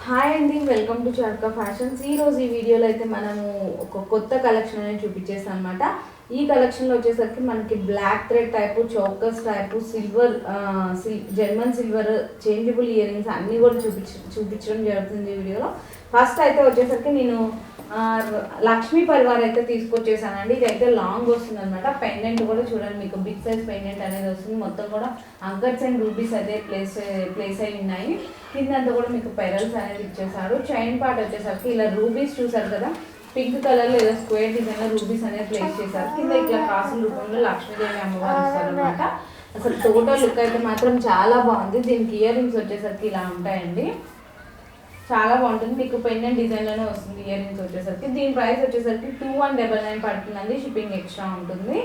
Hi అండి, welcome to చార్కా fashions. ఈరోజు ఈ వీడియోలో అయితే మనము ఒక కొత్త కలెక్షన్ అనేది చూపించేస్తాం అనమాట. ఈ కలెక్షన్లో వచ్చేసరికి మనకి బ్లాక్ థ్రెడ్ టైపు, చౌకస్ type, silver German silver changeable earrings అన్నీ కూడా చూపించడం జరుగుతుంది ఈ వీడియోలో. ఫస్ట్ అయితే వచ్చేసరికి నేను లక్ష్మీ పరివార్ అయితే తీసుకొచ్చేసానండి. ఇది అయితే లాంగ్ వస్తుంది అనమాట. పెండెంట్ కూడా చూడండి, మీకు బిగ్ సైజ్ పెండెంట్ అనేది వస్తుంది. మొత్తం కూడా అంకట్స్ అండ్ రూబీస్ అయితే ప్లేస్ అయి ఉన్నాయి. కిందంతా కూడా మీకు పెరల్స్ అనేది ఇచ్చేసాడు. చైన్ పార్ట్ వచ్చేసరికి ఇలా రూబీస్ చూసారు కదా, పింక్ కలర్ లో ఏదో స్క్వేర్ డిజైన్ లో రూబీస్ అనేది ప్లేస్ చేశారు. కింద ఇట్లా కాసుల రూపంలో లక్ష్మీదేవి అమ్మవారు ఇస్తారు అనమాట. అసలు టోటల్ లుక్ అయితే మాత్రం చాలా బాగుంది. దీనికి ఇయర్ రింగ్స్ వచ్చేసరికి ఇలా ఉంటాయండి, చాలా బాగుంటుంది. మీకు పెండెంట్ డిజైన్లోనే వస్తుంది ఇయర్ రింగ్స్ వచ్చేసరికి. దీని ప్రైస్ వచ్చేసరికి 2199 పడుతుందండి, షిప్పింగ్ ఎక్స్ట్రా ఉంటుంది.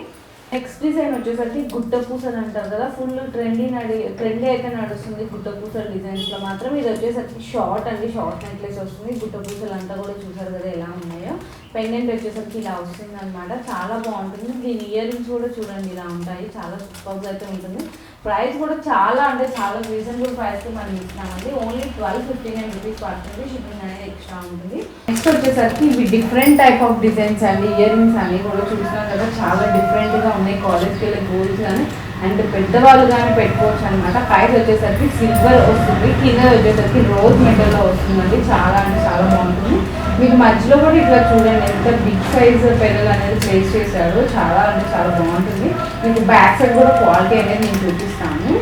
నెక్స్ట్ డిజైన్ వచ్చేసరికి గుట్ట పూసలు అంటారు కదా, ఫుల్ ట్రెండీ అయితే నడుస్తుంది గుట్ట పూసల డిజైన్స్లో మాత్రం. ఇది వచ్చేసరికి షార్ట్ అండి, షార్ట్ నెక్లెస్ వస్తుంది. గుట్ట పూసలు అంతా కూడా చూసారు కదా ఎలా ఉన్నాయో. పెండెంట్ వచ్చేసరికి ఇలా వస్తుంది అనమాట, చాలా బాగుంటుంది. దీని ఇయర్ రింగ్స్ కూడా చూడండి ఇలా ఉంటాయి, చాలా సూపర్గా అయితే ఉంటుంది. ప్రైస్ కూడా చాలా అంటే చాలా రీజనబుల్ ప్రైస్కి మనం ఇస్తున్నామండి. ఓన్లీ 1259 రూపీస్ పడుతుంది, షిప్పింగ్ అనేది ఎక్స్ట్రా ఉంటుంది. నెక్స్ట్ వచ్చేసరికి ఇవి డిఫరెంట్ టైప్ ఆఫ్ డిజైన్స్ అండి. ఇయర్ రింగ్స్ అన్ని కూడా చూసినాం కదా, చాలా డిఫరెంట్గా ఉన్నాయి. కాలేజ్కి వెళ్ళే గోల్స్ కానీ అండ్ పెద్దవాళ్ళు కానీ పెట్టుకోవచ్చు అనమాట. ప్రైస్ వచ్చేసరికి సిల్వర్ వస్తుంది, కింద వచ్చేసరికి రోజ్ మెటల్లో వస్తుందండి. చాలా అంటే చాలా బాగుంటుంది. మీకు మధ్యలో కూడా ఇట్లా చూడండి ఎంత బిగ్ సైజ్ పెరల్ అనేది ప్లేస్ చేశాడు, చాలా అంటే చాలా బాగుంటుంది. మీకు బ్యాక్ సైడ్ కూడా క్వాలిటీ అనేది నేను చూపిస్తాను,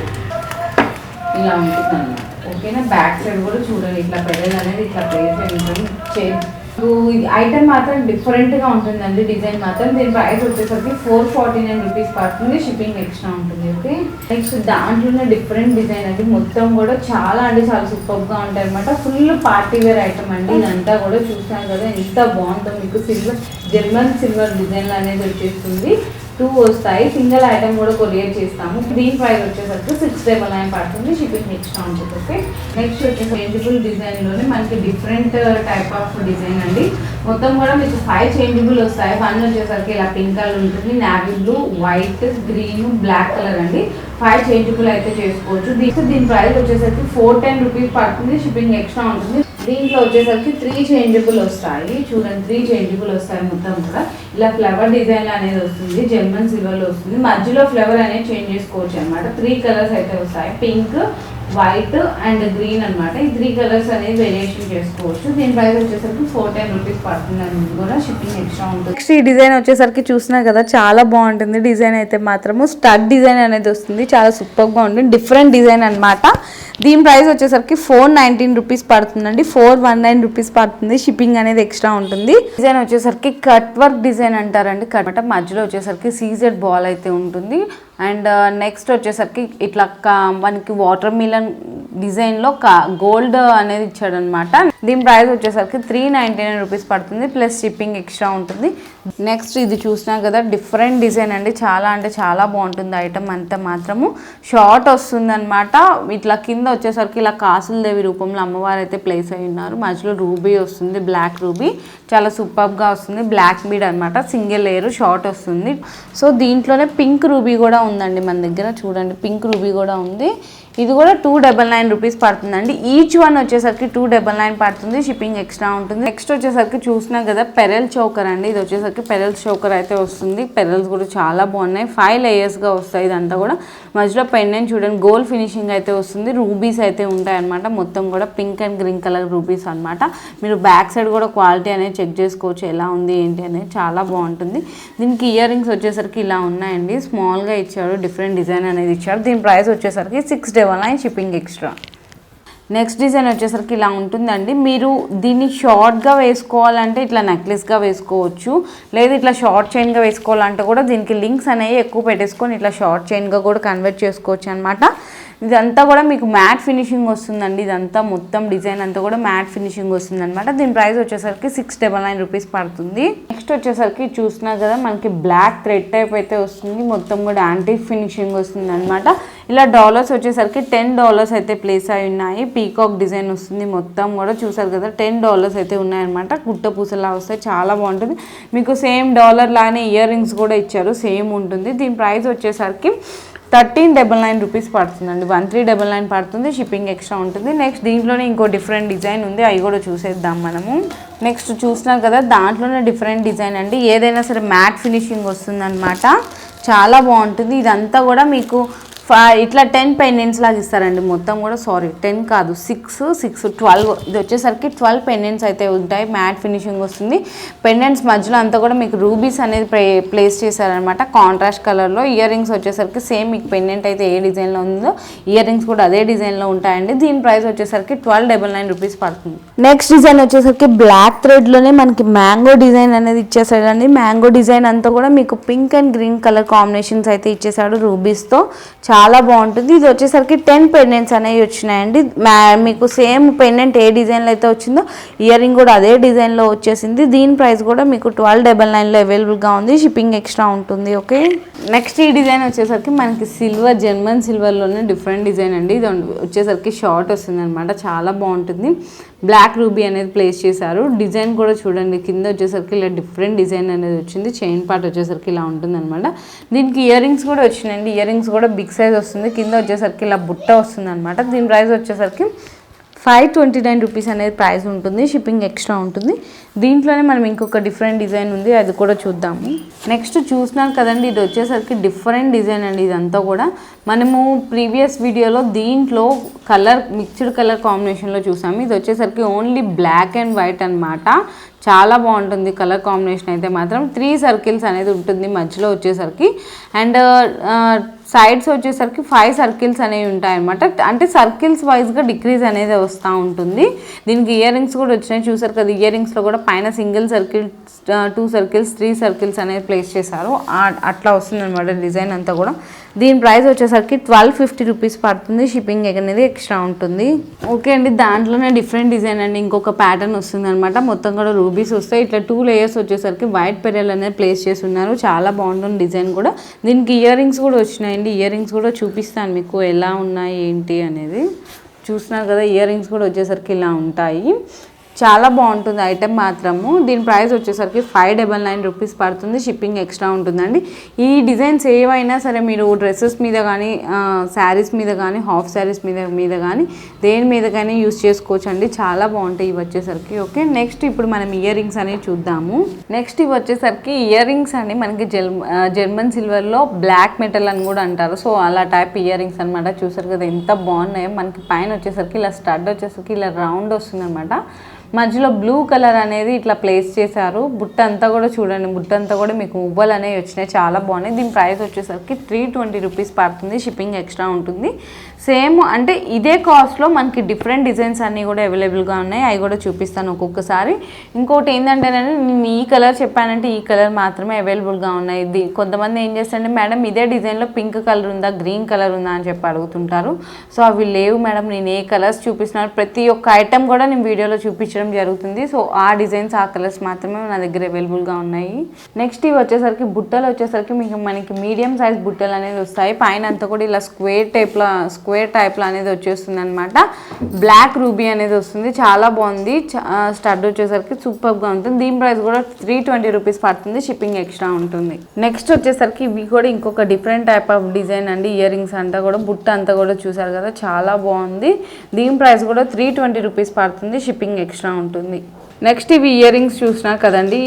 ఇలా ఉంటుంది అన్నమాట. ఓకేనా, బ్యాక్ సైడ్ కూడా చూడండి ఇట్లా పెరల్ అనేది ఇట్లా ప్లేస్ అయి ఉంటుంది. ఐటమ్ మాత్రం డిఫరెంట్గా ఉంటుందండి, డిజైన్ మాత్రం. దీని ప్రైస్ వచ్చేసరికి 449 రూపీస్ పడుతుంది, షిప్పింగ్ ఎక్స్ట్రా ఉంటుంది. ఓకే, నెక్స్ట్ దాంట్లోనే డిఫరెంట్ డిజైన్ అది మొత్తం కూడా చాలా అంటే చాలా సూపర్గా ఉంటాయి అనమాట. ఫుల్ పార్టీ వేర్ ఐటమ్ అండి. ఇదంతా కూడా చూస్తాను కదా ఎంత బాగుందో. మీకు జర్మన్ సిల్వర్ డిజైన్లు అనేది వచ్చేస్తుంది. 2 వస్తాయి, సింగిల్ ఐటమ్ కూడా కొరియర్ చేస్తాము. దీని ప్రైస్ వచ్చేసరికి 699 పడుతుంది, షిప్పింగ్ ఎక్స్ట్రా ఉంటుంది. ఓకే, నెక్స్ట్ వచ్చేసి చేంజబుల్ డిజైన్లోనే మనకి డిఫరెంట్ టైప్ ఆఫ్ డిజైన్ అండి. మొత్తం కూడా మీకు 5 చేంజబుల్ వస్తాయి. 1 వచ్చేసరికి ఇలా పింక్ కలర్ ఉంటుంది, navy blue, white, green, black colour అండి. 5 చేంజబుల్ అయితే చేసుకోవచ్చు. దీని ప్రైస్ వచ్చేసరికి 410 రూపీస్ పడుతుంది, షిప్పింగ్ ఎక్స్ట్రా ఉంటుంది. దీంట్లో వచ్చేసరికి 3 చేంజబుల్ వస్తాయి. చూడండి 3 చేంజబుల్ వస్తాయి. మొత్తం కూడా ఇలా ఫ్లవర్ డిజైన్ అనేది వస్తుంది, జర్మన్ సిల్వర్లో వస్తుంది. మధ్యలో ఫ్లవర్ అనేది చేంజ్ చేసుకోవచ్చు అనమాట. 3 కలర్స్ అయితే వస్తాయి, పింక్, వైట్ అండ్ గ్రీన్ అనమాట. ఈ 3 కలర్స్ అనేది వేరియేషన్ చేసుకోవచ్చు. దీని ప్రైస్ వచ్చేసరికి 410 రూపీస్ పడుతుంది అని కూడా షిప్పింగ్ ఎక్స్ట్రా ఉంటుంది. నెక్స్ట్ ఈ డిజైన్ వచ్చేసరికి చూసినా కదా చాలా బాగుంటుంది. డిజైన్ అయితే మాత్రము స్టడ్ డిజైన్ అనేది వస్తుంది, చాలా సూపర్గా ఉంటుంది. డిఫరెంట్ డిజైన్ అనమాట. దీని ప్రైస్ వచ్చేసరికి 419 రూపీస్ పడుతుందండి, 419 రూపీస్ పడుతుంది, షిప్పింగ్ అనేది ఎక్స్ట్రా ఉంటుంది. డిజైన్ వచ్చేసరికి కట్ వర్క్ డిజైన్ అంటారండి. కట్ మధ్యలో వచ్చేసరికి సీజెడ్ బాల్ అయితే ఉంటుంది. అండ్ నెక్స్ట్ వచ్చేసరికి ఇట్లా మనకి వాటర్ మిలన్ డిజైన్లో గోల్డ్ అనేది ఇచ్చాడనమాట. దీని ప్రైస్ వచ్చేసరికి 399 రూపీస్ పడుతుంది, ప్లస్ షిప్పింగ్ ఎక్స్ట్రా ఉంటుంది. నెక్స్ట్ ఇది చూసినా కదా డిఫరెంట్ డిజైన్ అండి, చాలా అంటే చాలా బాగుంటుంది. ఐటమ్ అంతా మాత్రము షార్ట్ వస్తుంది అనమాట. ఇట్లా కింద వచ్చేసరికి ఇలా కాసుల దేవి రూపంలో అమ్మవారు అయితే ప్లేస్ అయి ఉన్నారు. మధ్యలో రూబీ వస్తుంది, బ్లాక్ రూబీ, చాలా సూపర్గా వస్తుంది. బ్లాక్ బీడ్ అనమాట, సింగిల్ లేయర్ షార్ట్ వస్తుంది. సో దీంట్లోనే పింక్ రూబీ కూడా ఉందండి మన దగ్గర. చూడండి పింక్ రూబీ కూడా ఉంది. ఇది కూడా 299 రూపీస్ పడుతుందండి. ఈచ్ వన్ వచ్చేసరికి 299 పడుతుంది, షిప్పింగ్ ఎక్స్ట్రా ఉంటుంది. నెక్స్ట్ వచ్చేసరికి చూసినా కదా పెరల్ చోకర్ అండి. ఇది వచ్చేసరికి పెరల్ చోకర్ అయితే వస్తుంది. పెరల్స్ కూడా చాలా బాగున్నాయి, 5 లేయర్స్గా వస్తాయి. ఇదంతా కూడా మధ్యలో పెండెంట్ చూడండి గోల్డ్ ఫినిషింగ్ అయితే వస్తుంది. రూబీస్ అయితే ఉంటాయి అనమాట. మొత్తం కూడా pink and green colour rubies అనమాట. మీరు బ్యాక్ సైడ్ కూడా క్వాలిటీ అనేది చెక్ చేసుకోవచ్చు, ఎలా ఉంది ఏంటి అనేది, చాలా బాగుంటుంది. దీనికి ఇయర్ రింగ్స్ వచ్చేసరికి ఇలా ఉన్నాయండి, స్మాల్గా ఇచ్చాడు, డిఫరెంట్ డిజైన్ అనేది ఇచ్చాడు. దీని ప్రైస్ వచ్చేసరికి 699, షిప్పింగ్ ఎక్స్ట్రా. నెక్స్ట్ డిజైన్ వచ్చేసరికి ఇలా ఉంటుందండి. మీరు దీన్ని షార్ట్గా వేసుకోవాలంటే ఇట్లా నెక్లెస్గా వేసుకోవచ్చు, లేదా ఇట్లా షార్ట్ చైన్గా వేసుకోవాలంటే కూడా దీనికి లింక్స్ అనేవి ఎక్కువ పెట్టేసుకొని ఇట్లా షార్ట్ చైన్గా కూడా కన్వర్ట్ చేసుకోవచ్చు అనమాట. ఇదంతా కూడా మీకు మ్యాట్ ఫినిషింగ్ వస్తుందండి. ఇదంతా మొత్తం డిజైన్ అంతా కూడా మ్యాట్ ఫినిషింగ్ వస్తుంది అనమాట. దీని ప్రైస్ వచ్చేసరికి 699 రూపీస్ పడుతుంది. నెక్స్ట్ వచ్చేసరికి చూసినా కదా మనకి బ్లాక్ థ్రెడ్ టైప్ అయితే వస్తుంది. మొత్తం కూడా యాంటిక్ ఫినిషింగ్ వస్తుంది అనమాట. ఇలా డాలర్స్ వచ్చేసరికి $10 అయితే ప్లేస్ అయి ఉన్నాయి. పీకాక్ డిజైన్ వస్తుంది. మొత్తం కూడా చూసారు కదా $10 అయితే ఉన్నాయన్నమాట. గుట్ట పూసలా వస్తాయి, చాలా బాగుంటుంది. మీకు సేమ్ డాలర్ లానే ఇయర్ రింగ్స్ కూడా ఇచ్చారు, సేమ్ ఉంటుంది. దీని ప్రైస్ వచ్చేసరికి 1399 రూపీస్ పడుతుందండి. 1399 పడుతుంది, షిప్పింగ్ ఎక్స్ట్రా ఉంటుంది. నెక్స్ట్ దీంట్లోనే ఇంకో డిఫరెంట్ డిజైన్ ఉంది, అవి కూడా చూసేద్దాం మనము. నెక్స్ట్ చూస్తున్నారు కదా, దాంట్లోనే డిఫరెంట్ డిజైన్ అండి. ఏదైనా సరే మ్యాట్ ఫినిషింగ్ వస్తుందన్నమాట, చాలా బాగుంటుంది. ఇదంతా కూడా మీకు ఇట్లా 10 పెండెంట్స్ లాగా ఇస్తారండి. మొత్తం కూడా 10 కాదు 6 12, ఇది వచ్చేసరికి 12 పెండెంట్స్ అయితే ఉంటాయి. మ్యాట్ ఫినిషింగ్ వస్తుంది. పెండెంట్స్ మధ్యలో అంతా కూడా మీకు రూబీస్ అనేది ప్లేస్ చేశారనమాట కాంట్రాస్ట్ కలర్లో. ఇయర్ రింగ్స్ వచ్చేసరికి సేమ్ మీకు పెండెంట్ అయితే ఏ డిజైన్లో ఉందో ఇయర్ రింగ్స్ కూడా అదే డిజైన్లో ఉంటాయండి. దీని ప్రైస్ వచ్చేసరికి 1299 రూపీస్ పడుతుంది. నెక్స్ట్ డిజైన్ వచ్చేసరికి బ్లాక్ థ్రెడ్లోనే మనకి మ్యాంగో డిజైన్ అనేది ఇచ్చేసాడండి. మ్యాంగో డిజైన్ అంతా కూడా మీకు pink and green colour combinations అయితే ఇచ్చేసాడు రూబీస్తో, చాలా బాగుంటుంది. ఇది వచ్చేసరికి 10 పెండెంట్స్ అనేవి వచ్చినాయండి. మీకు సేమ్ పెండెంట్ ఏ డిజైన్లో అయితే వచ్చిందో ఇయర్ రింగ్ కూడా అదే డిజైన్లో వచ్చేసింది. దీని ప్రైస్ కూడా మీకు 1299లో అవైలబుల్గా ఉంది, షిప్పింగ్ ఎక్స్ట్రా ఉంటుంది. ఓకే, నెక్స్ట్ ఈ డిజైన్ వచ్చేసరికి మనకి సిల్వర్, జర్మన్ సిల్వర్లోనే డిఫరెంట్ డిజైన్ అండి. ఇది వచ్చేసరికి షార్ట్ వస్తుంది అనమాట, చాలా బాగుంటుంది. బ్లాక్ రూబీ అనేది ప్లేస్ చేశారు. డిజైన్ కూడా చూడండి, కింద వచ్చేసరికి ఇలా డిఫరెంట్ డిజైన్ అనేది వచ్చింది. చైన్ పార్ట్ వచ్చేసరికి ఇలా ఉంటుంది అనమాట. దీనికి ఇయర్ రింగ్స్ కూడా వచ్చినాయండి. ఇయర్ రింగ్స్ కూడా బిగ్ సైజ్ వస్తుంది. కింద వచ్చేసరికి ఇలా బుట్ట వస్తుంది అనమాట. దీని ప్రైస్ వచ్చేసరికి 529 రూపీస్ అనేది ప్రైస్ ఉంటుంది, షిప్పింగ్ ఎక్స్ట్రా ఉంటుంది. దీంట్లోనే మనం ఇంకొక డిఫరెంట్ డిజైన్ ఉంది, అది కూడా చూద్దాము. నెక్స్ట్ చూసినారు కదండి, ఇది వచ్చేసరికి డిఫరెంట్ డిజైన్ అండి. ఇదంతా కూడా మనము ప్రీవియస్ వీడియోలో దీంట్లో కలర్ మిక్స్డ్ కలర్ కాంబినేషన్లో చూసాము. ఇది వచ్చేసరికి ఓన్లీ బ్లాక్ అండ్ వైట్ అనమాట. చాలా బాగుంటుంది కలర్ కాంబినేషన్ అయితే మాత్రం. 3 సర్కిల్స్ అనేది ఉంటుంది మధ్యలో వచ్చేసరికి, అండ్ సైడ్స్ వచ్చేసరికి 5 సర్కిల్స్ అనేవి ఉంటాయి అనమాట. అంటే సర్కిల్స్ వైజ్గా డిక్రీజ్ అనేది వస్తూ ఉంటుంది. దీనికి ఇయర్ రింగ్స్ కూడా వచ్చినాయి, చూసారు కదా. ఇయర్ రింగ్స్లో కూడా పైన సింగిల్ సర్కిల్, 2 సర్కిల్స్, 3 సర్కిల్స్ అనేది ప్లేస్ చేశారు. అట్లా వస్తుంది అనమాట డిజైన్ అంతా కూడా. దీని ప్రైస్ వచ్చేసరికి 1250 రూపీస్ పడుతుంది, షిప్పింగ్ అనేది ఎక్స్ట్రా ఉంటుంది. ఓకే అండి, దాంట్లోనే డిఫరెంట్ డిజైన్ అండి. ఇంకొక ప్యాటర్న్ వస్తుంది అనమాట. మొత్తం కూడా రూబీస్ వస్తాయి. ఇట్లా 2 లేయర్స్ వచ్చేసరికి వైట్ పెరల్ అనేది ప్లేస్ చేసి ఉన్నారు. చాలా బాగుంటుంది డిజైన్ కూడా. దీనికి ఇయర్ రింగ్స్ కూడా వచ్చినాయండి. ఇయర్ రింగ్స్ కూడా చూపిస్తాను మీకు ఎలా ఉన్నాయి ఏంటి అనేది. చూస్తున్నారు కదా, ఇయర్ రింగ్స్ కూడా వచ్చేసరికి ఇలా ఉంటాయి. చాలా బాగుంటుంది ఐటెం మాత్రము. దీని ప్రైస్ వచ్చేసరికి 599 రూపీస్ పడుతుంది, షిప్పింగ్ ఎక్స్ట్రా ఉంటుందండి. ఈ డిజైన్స్ ఏవైనా సరే మీరు డ్రెస్సెస్ మీద కానీ, శారీస్ మీద కానీ, హాఫ్ శారీస్ మీద కానీ, దేని మీద కానీ యూస్ చేసుకోవచ్చు అండి. చాలా బాగుంటాయి ఇవి వచ్చేసరికి. ఓకే, నెక్స్ట్ ఇప్పుడు మనం ఇయర్ రింగ్స్ అనేవి చూద్దాము. నెక్స్ట్ ఇవి వచ్చేసరికి ఇయర్ రింగ్స్ అండి. మనకి జర్మన్ సిల్వర్లో బ్లాక్ మెటల్ అని కూడా అంటారు. సో అలా టైప్ ఇయర్ రింగ్స్ అనమాట. చూసారు కదా ఎంత బాగున్నాయో. మనకి పైన వచ్చేసరికి ఇలా స్టడ్ వచ్చేసరికి ఇలా రౌండ్ వస్తుంది అనమాట. మధ్యలో బ్లూ కలర్ అనేది ఇట్లా ప్లేస్ చేశారు. బుట్ట అంతా కూడా చూడండి, బుట్ట అంతా కూడా మీకు మువ్వలు అనేవి వచ్చినాయి, చాలా బాగున్నాయి. దీని ప్రైస్ వచ్చేసరికి 320 రూపీస్ పడుతుంది, షిప్పింగ్ ఎక్స్ట్రా ఉంటుంది. సేమ్ అంటే ఇదే కాస్ట్లో మనకి డిఫరెంట్ డిజైన్స్ అన్నీ కూడా అవైలబుల్గా ఉన్నాయి, అవి కూడా చూపిస్తాను ఒక్కొక్కసారి. ఇంకోటి ఏంటంటే నేను ఈ కలర్ చెప్పానంటే ఈ కలర్ మాత్రమే అవైలబుల్గా ఉన్నాయి. కొంతమంది ఏం చేస్తారంటే మేడం ఇదే డిజైన్లో పింక్ కలర్ ఉందా, గ్రీన్ కలర్ ఉందా అని చెప్పి అడుగుతుంటారు. సో అవి లేవు మేడం, నేను ఏ కలర్స్ చూపిస్తున్నాను ప్రతి ఒక్క ఐటెం కూడా నేను వీడియోలో చూపించడం జరుగుతుంది. సో ఆ డిజైన్స్, ఆ కలర్స్ మాత్రమే నా దగ్గర అవైలబుల్గా ఉన్నాయి. నెక్స్ట్ ఇవి వచ్చేసరికి బుట్టలు వచ్చేసరికి మనకి మీడియం సైజ్ బుట్టలు అనేది వస్తాయి. పైన అంతా కూడా ఇలా స్క్వేర్ టైప్లో అనేది వచ్చేస్తుంది అనమాట. బ్లాక్ రూబీ అనేది వస్తుంది, చాలా బాగుంది. స్టడ్ వచ్చేసరికి సూపర్గా ఉంటుంది. దీని ప్రైస్ కూడా 320 రూపీస్ పడుతుంది, షిప్పింగ్ ఎక్స్ట్రా ఉంటుంది. నెక్స్ట్ వచ్చేసరికి ఇవి కూడా ఇంకొక డిఫరెంట్ టైప్ ఆఫ్ డిజైన్ అండి. ఇయర్ రింగ్స్ అంతా కూడా బుట్ట అంతా కూడా చూసారు కదా, చాలా బాగుంది. దీని ప్రైస్ కూడా 320 రూపీస్ పడుతుంది, షిప్పింగ్ ఎక్స్ట్రా ఉంటుంది. నెక్స్ట్ ఇవి ఇయర్ రింగ్స్ చూసినా కదండి.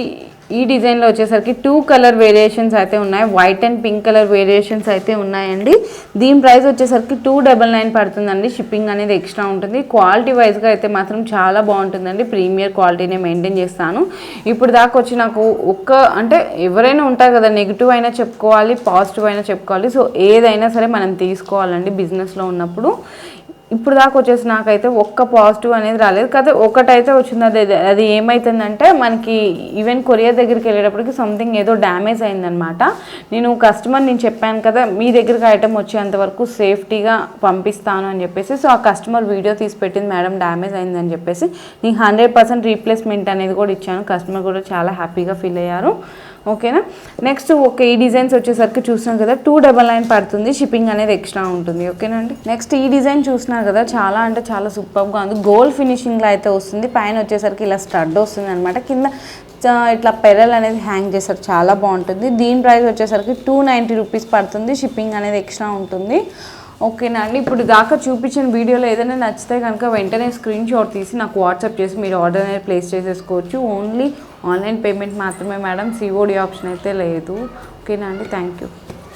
ఈ డిజైన్లో వచ్చేసరికి 2 కలర్ వేరియేషన్స్ అయితే ఉన్నాయి, white and pink colour variations అయితే ఉన్నాయండి. దీని ప్రైస్ వచ్చేసరికి 299 పడుతుందండి, షిప్పింగ్ అనేది ఎక్స్ట్రా ఉంటుంది. క్వాలిటీ వైజ్గా అయితే మాత్రం చాలా బాగుంటుందండి, ప్రీమియర్ క్వాలిటీనే మెయింటైన్ చేస్తాను. ఇప్పుడు దాకా వచ్చి నాకు అంటే ఎవరైనా ఉంటారు కదా, నెగిటివ్ అయినా చెప్పుకోవాలి, పాజిటివ్ అయినా చెప్పుకోవాలి. సో ఏదైనా సరే మనం తీసుకోవాలండి బిజినెస్లో ఉన్నప్పుడు. ఇప్పుడు దాకా వచ్చేసి నాకైతే ఒక్క పాజిటివ్ అనేది రాలేదు, కాకపోతే ఒకటైతే వచ్చింది. అది ఏమవుతుందంటే మనకి ఈవెన్ కొరియర్ దగ్గరికి వెళ్ళేటప్పటికి సంథింగ్ ఏదో డ్యామేజ్ అయిందనమాట. నేను చెప్పాను కదా మీ దగ్గరికి ఐటమ్ వచ్చేంత వరకు సేఫ్టీగా పంపిస్తాను అని చెప్పేసి. సో ఆ కస్టమర్ వీడియో తీసి పెట్టింది, మేడం డ్యామేజ్ అయిందని చెప్పేసి. నీకు 100% రీప్లేస్మెంట్ అనేది కూడా ఇచ్చాను. కస్టమర్ కూడా చాలా హ్యాపీగా ఫీల్ అయ్యారు. ఓకేనా. నెక్స్ట్ ఈ డిజైన్స్ వచ్చేసరికి చూసినాం కదా, 299 పడుతుంది, షిప్పింగ్ అనేది ఎక్స్ట్రా ఉంటుంది. ఓకేనండి. నెక్స్ట్ ఈ డిజైన్ చూసినారు కదా, చాలా అంటే చాలా సూపర్గా ఉంది. గోల్డ్ ఫినిషింగ్లో అయితే వస్తుంది. పైన వచ్చేసరికి ఇలా స్టడ్ వస్తుంది అనమాట. కింద ఇట్లా పెరల్ అనేది హ్యాంగ్ చేస్తారు, చాలా బాగుంటుంది. దీని ప్రైస్ వచ్చేసరికి 290 రూపీస్ పడుతుంది, షిప్పింగ్ అనేది ఎక్స్ట్రా ఉంటుంది. ఓకేనా అండి. ఇప్పుడు దాకా చూపించిన వీడియోలో ఏదైనా నచ్చితే కనుక వెంటనే స్క్రీన్ షాట్ తీసి నాకు వాట్సాప్ చేసి మీరు ఆర్డర్ అనేది ప్లేస్ చేసేసుకోవచ్చు. ఓన్లీ ఆన్లైన్ పేమెంట్ మాత్రమే మేడం, సిఓడి ఆప్షన్ అయితే లేదు. ఓకేనా అండి. Thank you.